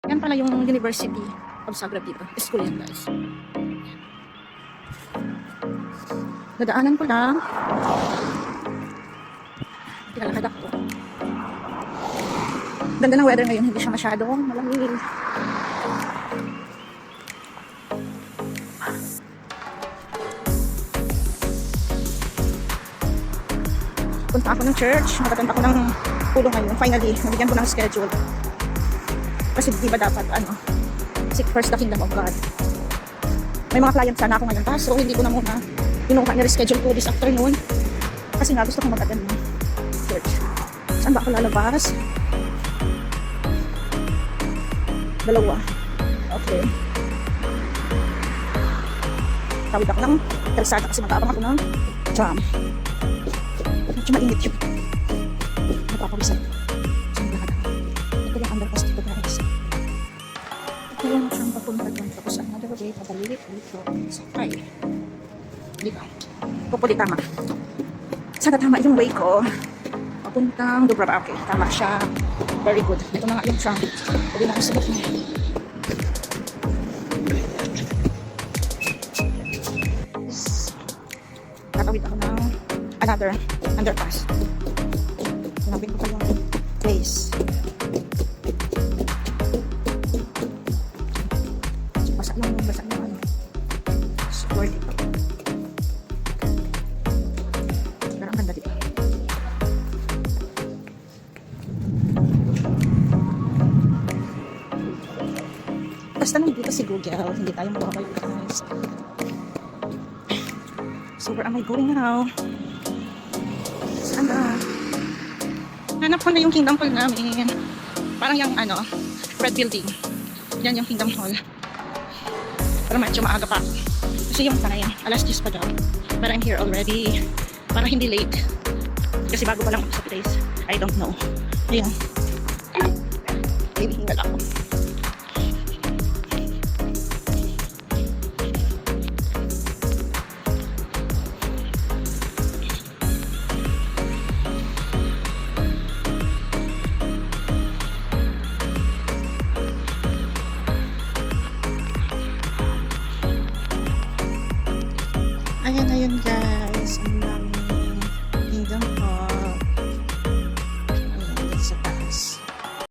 Yan pala yung University of Zagreb dito. School yan, guys. Dadaanan ko lang. Pinalakad ako. Ganda ng weather ngayon. Hindi siya masyadong malamig. Punta ako ng church. Nakapunta ako ng pulo ngayon. Finally, nabigyan ko ng schedule. Kasi di ba dapat, seek first the kingdom of God. May mga client sana ako ngayon. Kaso, hindi ko na muna kinuha niya reschedule ko this afternoon. Kasi nga, gusto ko mag-attend ng church. Saan ba ako lalabas? Dalawa. Okay. Tawid ako ng kalsada kasi mag-aabang ako ng tram. Medyo mainit yun. Napapawisan. Saan lahat ako? Ito yung underpass dito, guys. Ito yung siyang papunta doon. Tapos another way, pabalik dito. Sakay. Di ba? Pupuli tama. Sana tama yung way ko. Papuntang Dubrava. Okay, tama siya. Very good. Ito na nga yung tram. Pwede na ako sabot niya. Tatawid ako ng another underpass. Sinabing ko pa yung place. Basa yung support dito. Pero ang ganda dito. Basta nandito si Google, hindi tayo makakabalik, guys. So where am I going now? Sana. Hanap ko na yung Kingdom Hall namin. Parang yung red building. Yan yung Kingdom Hall. Pero medyo maaga pa. Kasi yung time, alas 10 pa daw. But I'm here already. Para hindi late. Kasi bago pa lang ako sa place. I don't know. Ayan. Maybe hingal ako. Ayan guys, ang